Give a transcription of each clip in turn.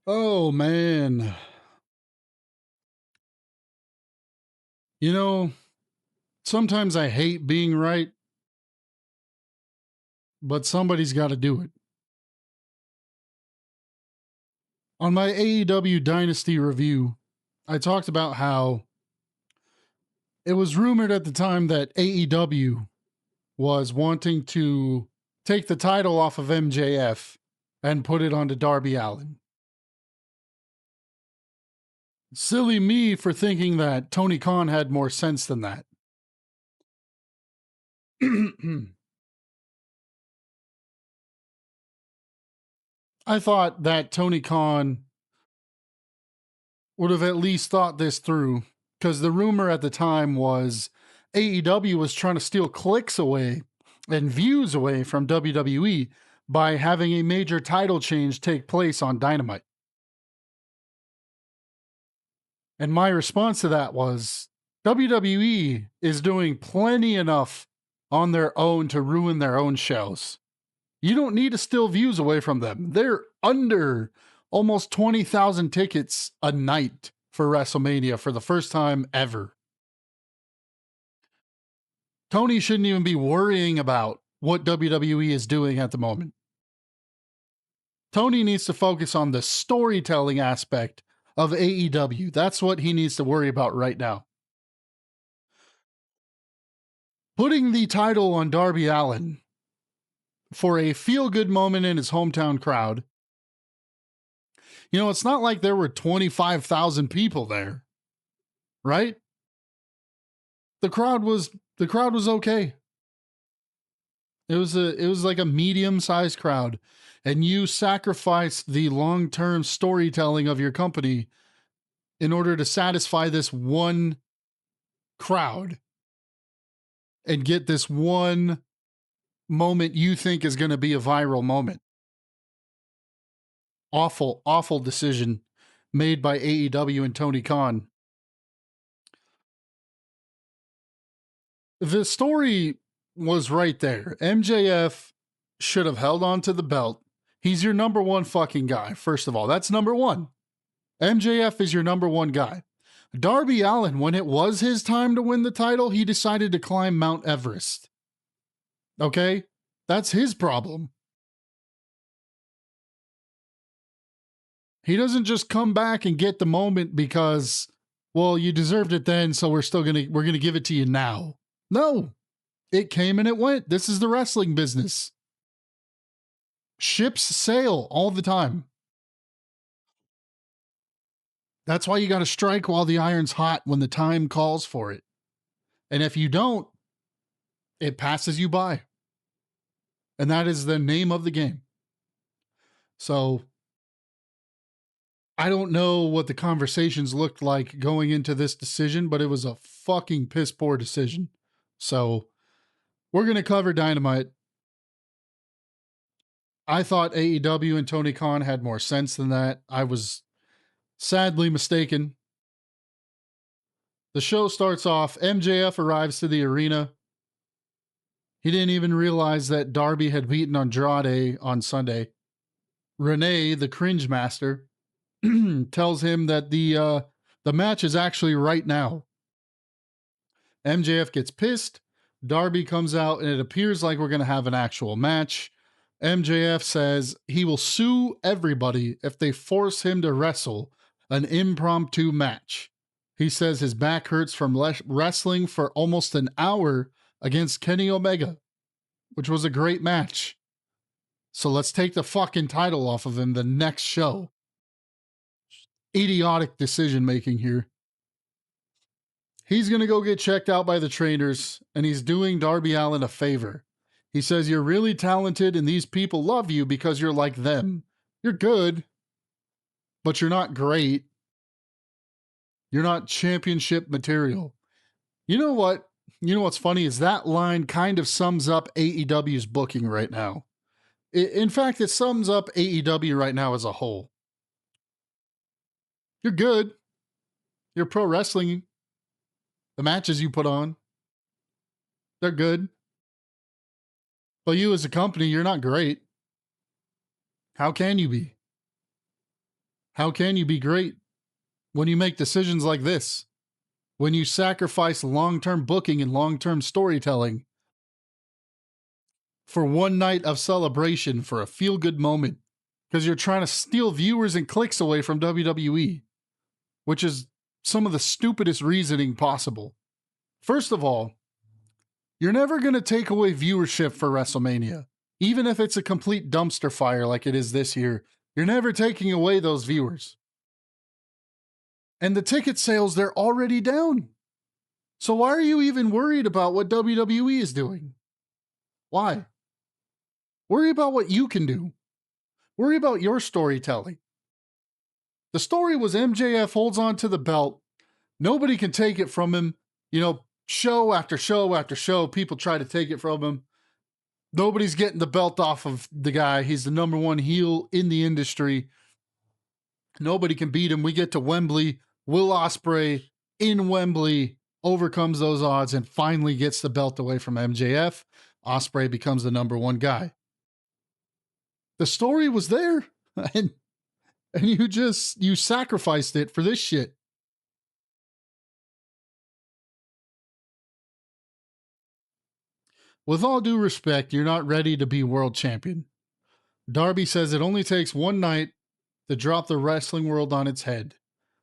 Oh, man. You know, sometimes I hate being right, but somebody's got to do it. On my AEW Dynasty review, I talked about how it was rumored at the time that AEW was wanting to take the title off of MJF and put it onto Darby Allin. Silly me for thinking that Tony Khan had more sense than that. I thought that Tony Khan would have at least thought this through, because the rumor at the time was AEW was trying to steal clicks away and views away from WWE by having a major title change take place on Dynamite. And my response to that was, WWE is doing plenty enough on their own to ruin their own shows. You don't need to steal views away from them. They're under almost 20,000 tickets a night for WrestleMania for the first time ever. Tony shouldn't even be worrying about what WWE is doing at the moment. Tony needs to focus on the storytelling aspect of AEW. That's what he needs to worry about right now. Putting the title on Darby Allin for a feel-good moment in his hometown crowd. You know, it's not like there were 25,000 people there, right? The crowd was okay. It was like a medium-sized crowd, and you sacrificed the long-term storytelling of your company in order to satisfy this one crowd and get this one moment you think is going to be a viral moment. Awful, awful decision made by AEW and Tony Khan. The story was right there. MJF should have held on to the belt. He's your number one fucking guy, first of all. That's number one. MJF is your number one guy. Darby Allin, when it was his time to win the title, he decided to climb Mount Everest. Okay? That's his problem. He doesn't just come back and get the moment because, well, you deserved it then, so we're going to give it to you now. No. It came and it went. This is the wrestling business. Ships sail all the time. That's why you got to strike while the iron's hot when the time calls for it. And if you don't, it passes you by. And that is the name of the game. So I don't know what the conversations looked like going into this decision, but it was a fucking piss poor decision. So we're going to cover Dynamite. I thought AEW and Tony Khan had more sense than that. I was sadly mistaken. The show starts off. MJF arrives to the arena. He didn't even realize that Darby had beaten Andrade on Sunday. Renee, the cringe master, tells him that the match is actually right now. MJF gets pissed. Darby comes out, and it appears like we're going to have an actual match. MJF says he will sue everybody if they force him to wrestle an impromptu match. He says his back hurts from wrestling for almost an hour against Kenny Omega, which was a great match. So let's take the fucking title off of him the next show. Idiotic decision making here. He's going to go get checked out by the trainers, and he's doing Darby Allin a favor. He says, you're really talented, and these people love you because you're like them. You're good, but you're not great. You're not championship material. You know what? You know what's funny is that line kind of sums up AEW's booking right now. In fact, it sums up AEW right now as a whole. You're good. You're pro wrestling. The matches you put on, they're good. But you as a company, you're not great. How can you be? How can you be great when you make decisions like this? When you sacrifice long-term booking and long-term storytelling for one night of celebration for a feel-good moment because you're trying to steal viewers and clicks away from WWE, which is some of the stupidest reasoning possible. First of all, you're never going to take away viewership for WrestleMania. Even if it's a complete dumpster fire like it is this year, you're never taking away those viewers. And the ticket sales, they're already down. So why are you even worried about what WWE is doing? Why? Worry about what you can do. Worry about your storytelling. The story was MJF holds on to the belt. Nobody can take it from him. You know, show after show after show, people try to take it from him. Nobody's getting the belt off of the guy. He's the number one heel in the industry. Nobody can beat him. We get to Wembley. Will Ospreay in Wembley overcomes those odds and finally gets the belt away from MJF. Ospreay becomes the number one guy. The story was there, and you sacrificed it for this shit. With all due respect, you're not ready to be world champion. Darby says it only takes one night to drop the wrestling world on its head.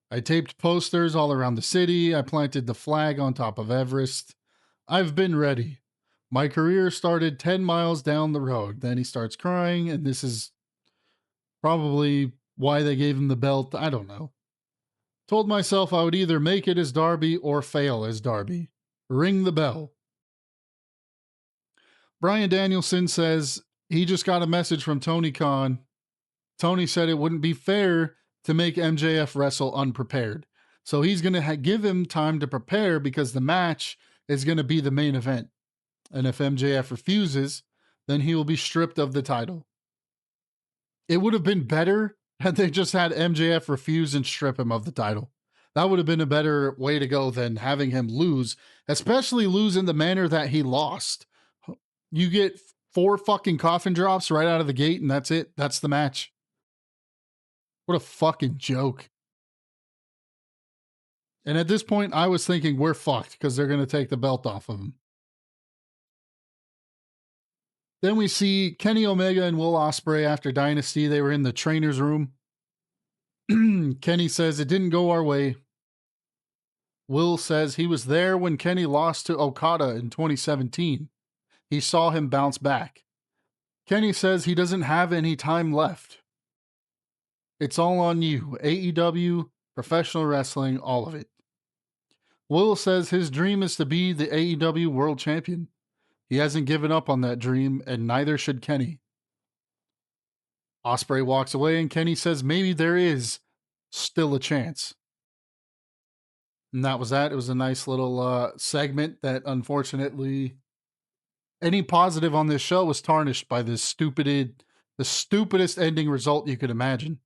I taped posters all around the city. I planted the flag on top of Everest. I've been ready. My career started 10 miles down the road. Then he starts crying, and this is probably why they gave him the belt. I don't know. Told myself I would either make it as Darby or fail as Darby. Ring the bell. Bryan Danielson says he just got a message from Tony Khan. Tony said it wouldn't be fair to make MJF wrestle unprepared. So he's going to give him time to prepare because the match is going to be the main event. And if MJF refuses, then he will be stripped of the title. It would have been better had they just had MJF refuse and strip him of the title. That would have been a better way to go than having him lose, especially lose in the manner that he lost. You get 4 fucking coffin drops right out of the gate, and that's it. That's the match. What a fucking joke. And at this point, I was thinking we're fucked because they're going to take the belt off of him. Then we see Kenny Omega and Will Ospreay after Dynasty. They were in the trainer's room. Kenny says it didn't go our way. Will says he was there when Kenny lost to Okada in 2017. He saw him bounce back. Kenny says he doesn't have any time left. It's all on you. AEW, professional wrestling, all of it. Will says his dream is to be the AEW World Champion. He hasn't given up on that dream, and neither should Kenny. Ospreay walks away, and Kenny says maybe there is still a chance. And that was that. It was a nice little segment that, unfortunately, any positive on this show was tarnished by the stupidest ending result you could imagine.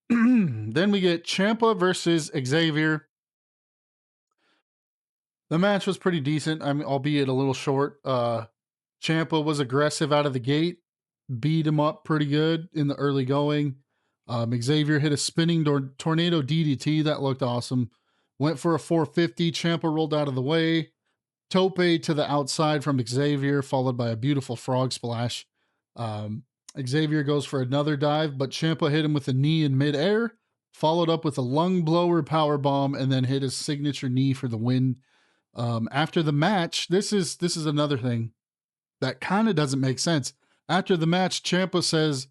Then we get Ciampa versus Xavier. The match was pretty decent, albeit a little short. Ciampa was aggressive out of the gate, beat him up pretty good in the early going. Xavier hit a spinning tornado DDT that looked awesome. Went for a 450. Ciampa rolled out of the way. Tope to the outside from Xavier, followed by a beautiful frog splash. Xavier goes for another dive, but Ciampa hit him with a knee in midair. followed up with a lung blower power bomb, and then hit his signature knee for the win. After the match, this is another thing that kind of doesn't make sense. After the match, Ciampa says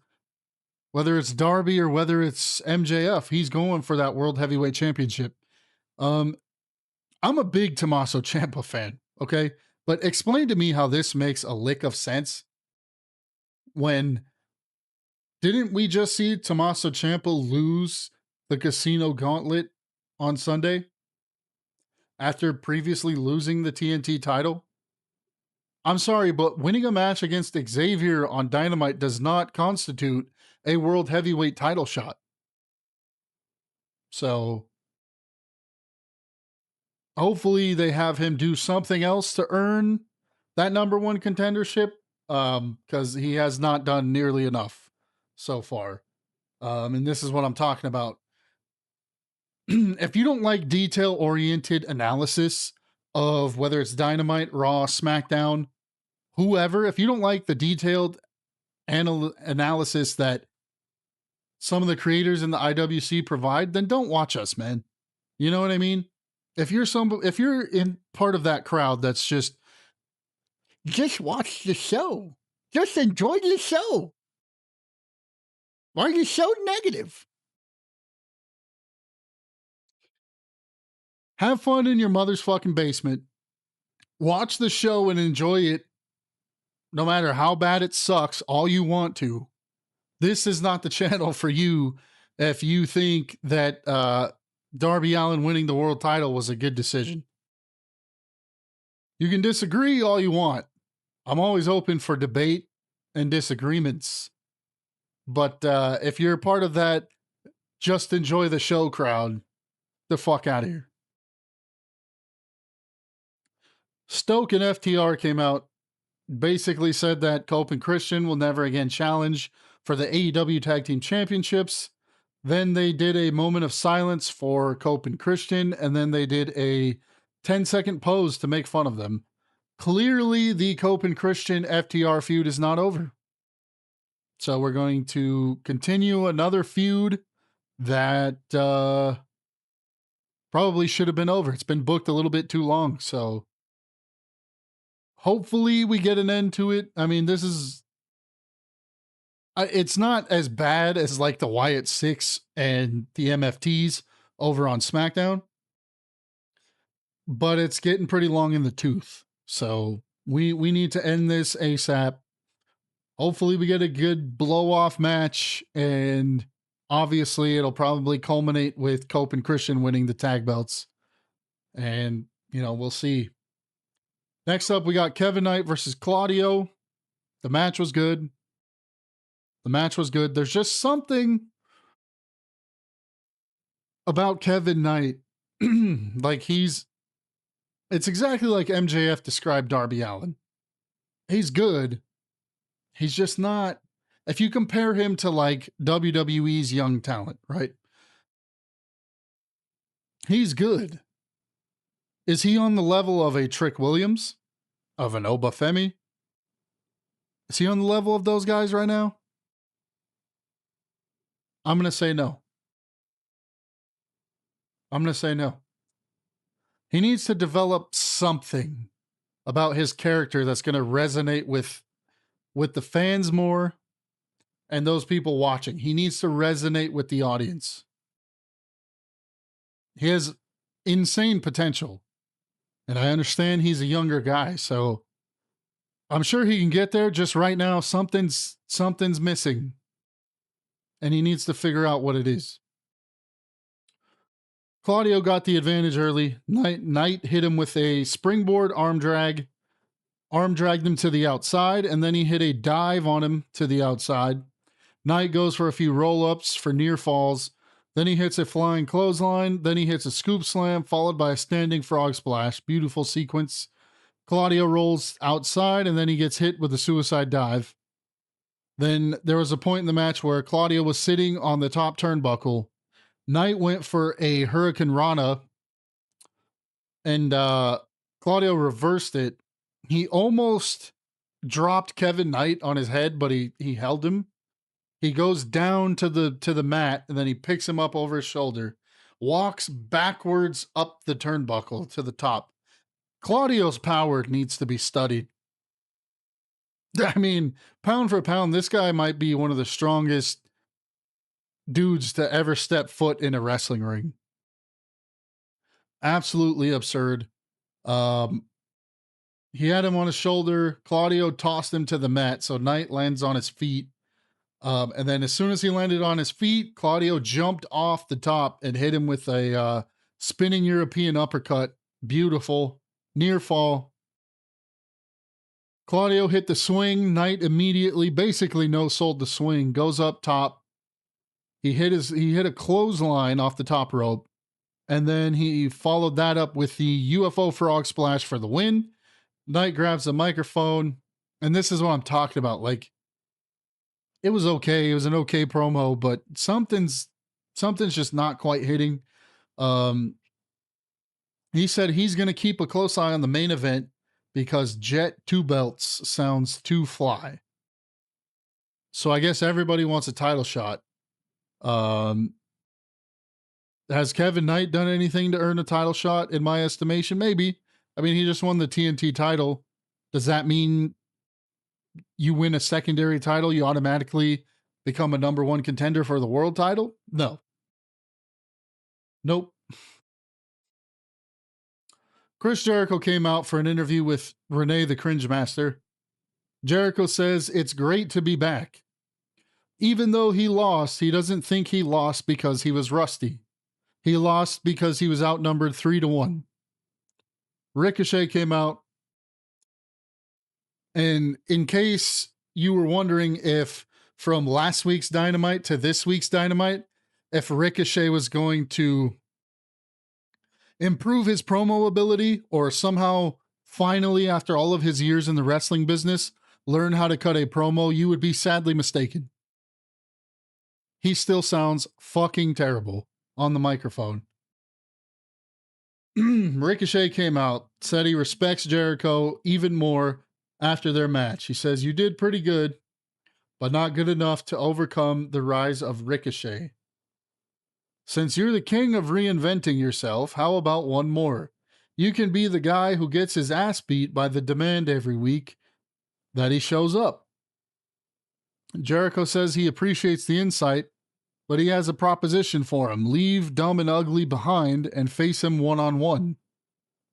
whether it's Darby or whether it's MJF, he's going for that World Heavyweight Championship. I'm a big Tommaso Ciampa fan, okay? But explain to me how this makes a lick of sense when didn't we just see Tommaso Ciampa lose the Casino Gauntlet on Sunday after previously losing the TNT title? I'm sorry, but winning a match against Xavier on Dynamite does not constitute a World Heavyweight title shot. So hopefully they have him do something else to earn that number one contendership, because he has not done nearly enough so far. And this is what I'm talking about. If you don't like detail-oriented analysis of whether it's Dynamite, Raw, SmackDown, whoever, if you don't like the detailed analysis that some of the creators in the IWC provide, then don't watch us, man. You know what I mean? If you're in part of that crowd that's just watch the show. Just enjoy the show. Why are you so negative? Have fun in your mother's fucking basement. Watch the show and enjoy it no matter how bad it sucks, all you want to. This is not the channel for you if you think that Darby Allin winning the world title was a good decision. You can disagree all you want. I'm always open for debate and disagreements. But if you're part of that just enjoy the show crowd, the fuck out of here. Stoke and FTR came out, basically said that Cope and Christian will never again challenge for the AEW Tag Team Championships. Then they did a moment of silence for Cope and Christian, and then they did a 10-second pose to make fun of them. Clearly, the Cope and Christian FTR feud is not over. So we're going to continue another feud that probably should have been over. It's been booked a little bit too long, so hopefully we get an end to it. I mean, this is... it's not as bad as like the Wyatt Six and the MFTs over on SmackDown, but it's getting pretty long in the tooth. So we need to end this ASAP. Hopefully we get a good blow-off match, and obviously it'll probably culminate with Cope and Christian winning the tag belts. And, we'll see. Next up, we got Kevin Knight versus Claudio. The match was good. There's just something about Kevin Knight. It's exactly like MJF described Darby Allin. He's good. He's just not, if you compare him to like WWE's young talent, right? He's good. Is he on the level of a Trick Williams? Of an Obafemi? Is he on the level of those guys right now? I'm going to say no. He needs to develop something about his character that's going to resonate with the fans more and those people watching. He needs to resonate with the audience. He has insane potential. And I understand he's a younger guy, so I'm sure he can get there. Just right now, something's missing. And he needs to figure out what it is. Claudio got the advantage early. Knight hit him with a springboard arm drag. Arm dragged him to the outside, and then he hit a dive on him to the outside. Knight goes for a few roll-ups for near falls. Then he hits a flying clothesline. Then he hits a scoop slam, followed by a standing frog splash. Beautiful sequence. Claudio rolls outside, and then he gets hit with a suicide dive. Then there was a point in the match where Claudio was sitting on the top turnbuckle. Knight went for a Hurricane Rana, and Claudio reversed it. He almost dropped Kevin Knight on his head, but he held him. He goes down to the mat, and then he picks him up over his shoulder, walks backwards up the turnbuckle to the top. Claudio's power needs to be studied. I mean, pound for pound, this guy might be one of the strongest dudes to ever step foot in a wrestling ring. Absolutely absurd. He had him on his shoulder. Claudio tossed him to the mat, so Knight lands on his feet. And then as soon as he landed on his feet, Claudio jumped off the top and hit him with a spinning European uppercut. Beautiful. Near fall. Claudio hit the swing. Knight immediately, basically no-sold the swing. Goes up top. He hit a clothesline off the top rope. And then he followed that up with the UFO frog splash for the win. Knight grabs the microphone. And this is what I'm talking about. Like, it was okay. It was an okay promo, but something's just not quite hitting. He said he's going to keep a close eye on the main event because Jet 2 belts sounds too fly. So I guess everybody wants a title shot. Has Kevin Knight done anything to earn a title shot? In my estimation, maybe. I mean, he just won the TNT title. Does that mean you win a secondary title, you automatically become a number one contender for the world title? No. Nope. Chris Jericho came out for an interview with Renee the Cringe Master. Jericho says it's great to be back. Even though he lost, he doesn't think he lost because he was rusty. He lost because he was outnumbered 3-1. Ricochet came out. And in case you were wondering if from last week's Dynamite to this week's Dynamite, if Ricochet was going to improve his promo ability or somehow finally, after all of his years in the wrestling business, learn how to cut a promo, you would be sadly mistaken. He still sounds fucking terrible on the microphone. Ricochet came out, said he respects Jericho even more after their match. He says, "You did pretty good, but not good enough to overcome the rise of Ricochet. Since you're the king of reinventing yourself, how about one more? You can be the guy who gets his ass beat by the Demand every week that he shows up." Jericho says he appreciates the insight, but he has a proposition for him. Leave Dumb and Ugly behind and face him one-on-one.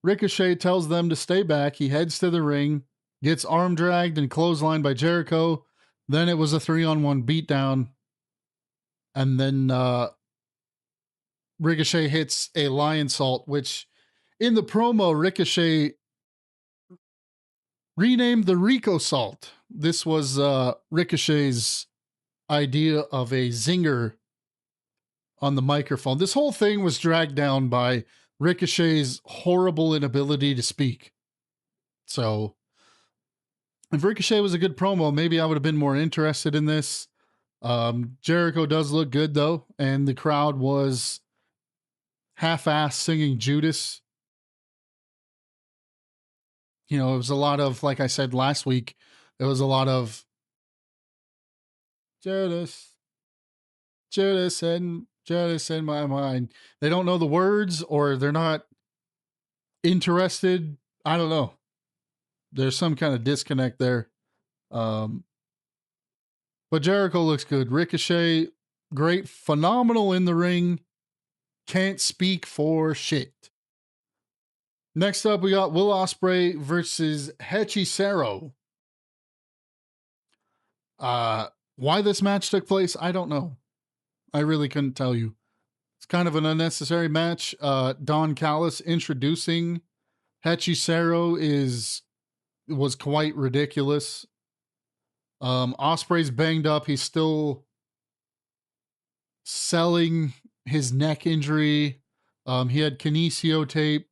Ricochet tells them to stay back. He heads to the ring, gets arm dragged and clotheslined by Jericho. Then it was a 3-on-1 beatdown. And then Ricochet hits a lion salt, which in the promo, Ricochet renamed the Rico Salt. This was Ricochet's idea of a zinger on the microphone. This whole thing was dragged down by Ricochet's horrible inability to speak. So if Ricochet was a good promo, maybe I would have been more interested in this. Jericho does look good, though, and the crowd was half-ass singing Judas. You know, it was a lot of, like I said last week, it was a lot of Judas in my mind. They don't know the words or they're not interested. I don't know. There's some kind of disconnect there. But Jericho looks good. Ricochet, great, phenomenal in the ring. Can't speak for shit. Next up, we got Will Ospreay versus Hechicero. Why this match took place, I don't know. I really couldn't tell you. It's kind of an unnecessary match. Don Callis introducing Hechicero was quite ridiculous. Ospreay's banged up. He's still selling his neck injury. He had kinesio tape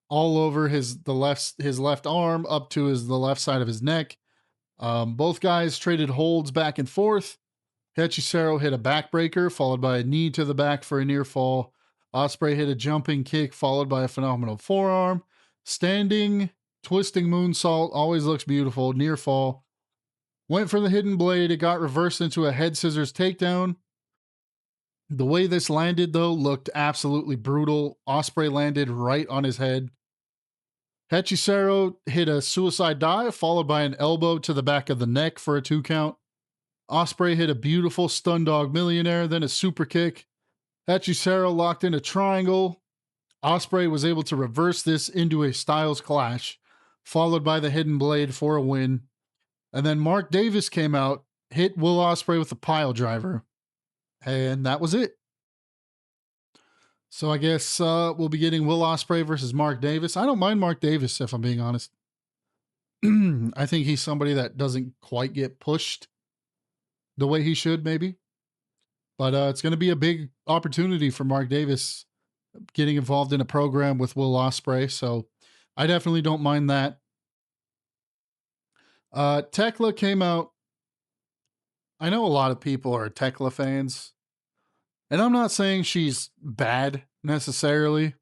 all over his left arm up to the left side of his neck. Both guys traded holds back and forth. Hechicero hit a backbreaker, followed by a knee to the back for a near fall. Ospreay hit a jumping kick, followed by a phenomenal forearm. Standing, twisting moonsault, always looks beautiful. Near fall. Went for the hidden blade. It got reversed into a head scissors takedown. The way this landed, though, looked absolutely brutal. Ospreay landed right on his head. Hechicero hit a suicide dive, followed by an elbow to the back of the neck for a 2 count. Ospreay hit a beautiful stun dog millionaire, then a super kick. Hechicero locked in a triangle. Ospreay was able to reverse this into a Styles Clash, followed by the hidden blade for a win. And then Mark Davis came out, hit Will Ospreay with a pile driver, and that was it. So I guess we'll be getting Will Ospreay versus Mark Davis. I don't mind Mark Davis, if I'm being honest. I think he's somebody that doesn't quite get pushed the way he should, maybe. But it's going to be a big opportunity for Mark Davis getting involved in a program with Will Ospreay. So I definitely don't mind that. Tekla came out. I know a lot of people are Tekla fans. And I'm not saying she's bad necessarily.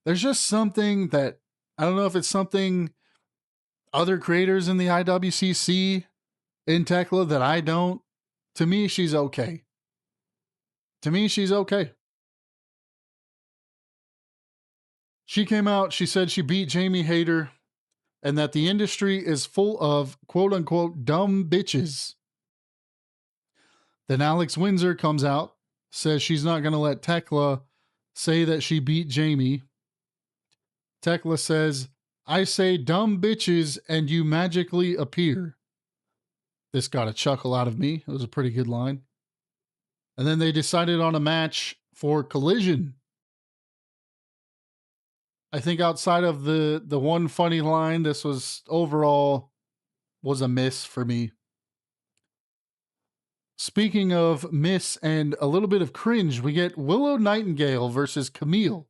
There's just something that, I don't know if it's something other creators in the IWC see in Tekla that I don't. To me, she's okay. She came out, she said she beat Jamie Hayter and that the industry is full of quote unquote dumb bitches. Then Alex Windsor comes out, says she's not going to let Tekla say that she beat Jamie. Tekla says, I say dumb bitches and you magically appear. This got a chuckle out of me. It was a pretty good line. And then they decided on a match for Collision. I think outside of the one funny line, this was overall was a miss for me. Speaking of miss and a little bit of cringe, we get Willow Nightingale versus Camille.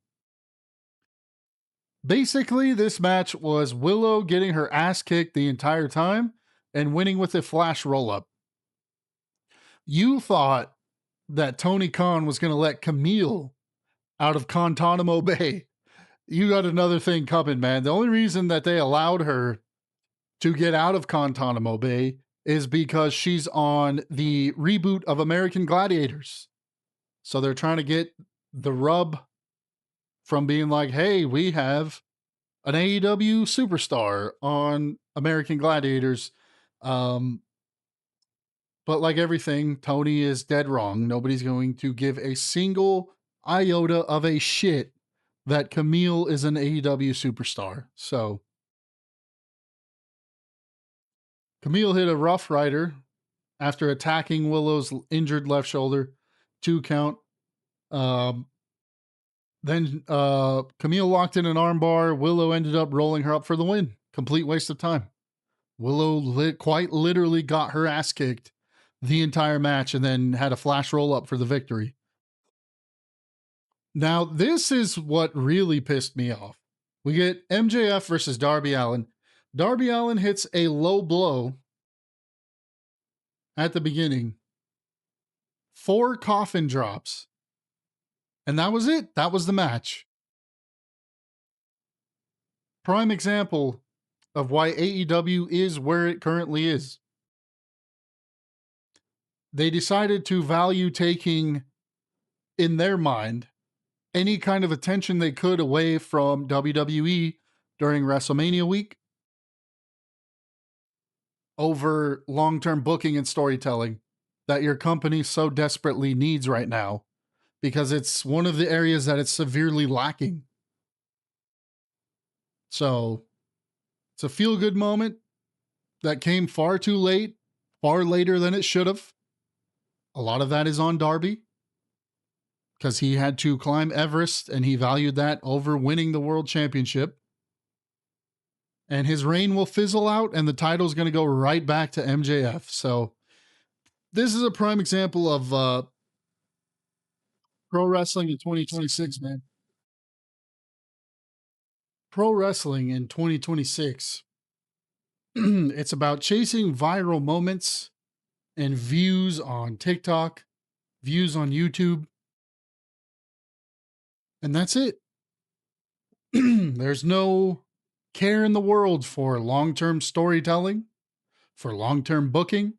Basically, this match was Willow getting her ass kicked the entire time and winning with a flash roll-up. You thought that Tony Khan was going to let Camille out of Guantanamo Bay. You got another thing coming, man. The only reason that they allowed her to get out of Guantanamo Bay is because she's on the reboot of American Gladiators. So they're trying to get the rub from being like, hey, we have an AEW superstar on American Gladiators. But like everything, Tony is dead wrong. Nobody's going to give a single iota of a shit that Camille is an AEW superstar. So Camille hit a Rough Rider after attacking Willow's injured left shoulder, 2 count. Then Camille locked in an armbar. Willow ended up rolling her up for the win. Complete waste of time. Willow quite literally got her ass kicked the entire match and then had a flash roll up for the victory. Now, this is what really pissed me off. We get MJF versus Darby Allin. Darby Allin hits a low blow at the beginning. 4 coffin drops. And that was it. That was the match. Prime example of why AEW is where it currently is. They decided to value taking, in their mind, any kind of attention they could away from WWE during WrestleMania week over long-term booking and storytelling that your company so desperately needs right now, because it's one of the areas that it's severely lacking. So it's a feel-good moment that came far too late, far later than it should have. A lot of that is on Darby, because he had to climb Everest and he valued that over winning the world championship. And his reign will fizzle out and the title's going to go right back to MJF. So this is a prime example of pro wrestling in 2026, man. Pro wrestling in 2026. It's about chasing viral moments and views on TikTok, views on YouTube. And that's it. There's no care in the world for long-term storytelling, for long-term booking,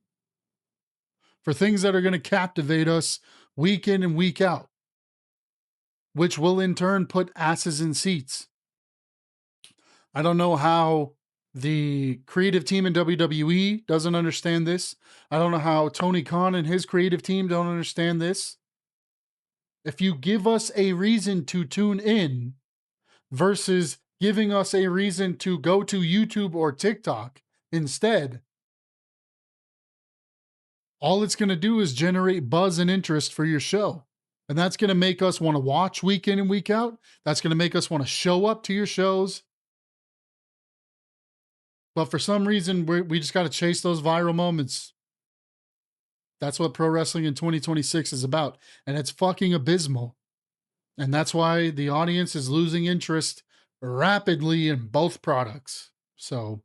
for things that are going to captivate us week in and week out, which will in turn put asses in seats. I don't know how the creative team in WWE doesn't understand this. I don't know how Tony Khan and his creative team don't understand this. If you give us a reason to tune in versus giving us a reason to go to YouTube or TikTok instead, all it's going to do is generate buzz and interest for your show. And that's going to make us want to watch week in and week out. That's going to make us want to show up to your shows. But for some reason, we just got to chase those viral moments. That's what pro wrestling in 2026 is about. And it's fucking abysmal. And that's why the audience is losing interest rapidly in both products. So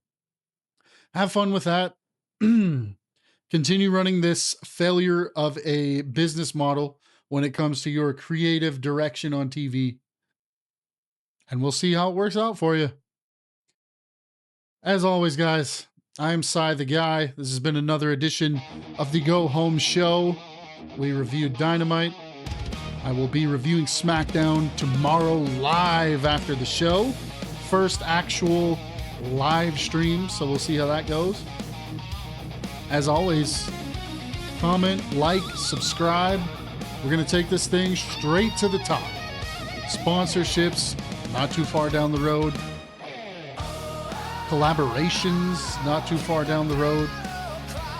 have fun with that. Continue running this failure of a business model when it comes to your creative direction on TV. And we'll see how it works out for you. As always, guys, I'm Cy the Guy. This has been another edition of the Go Home Show. We reviewed Dynamite. I will be reviewing SmackDown tomorrow live after the show. First actual live stream, so we'll see how that goes. As always, comment, like, subscribe. We're going to take this thing straight to the top. Sponsorships, not too far down the road. Collaborations, not too far down the road.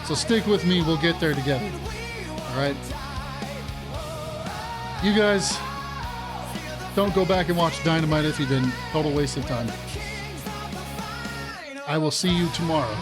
So stick with me, we'll get there together. All right? You guys, don't go back and watch Dynamite if you didn't. Total waste of time. I will see you tomorrow.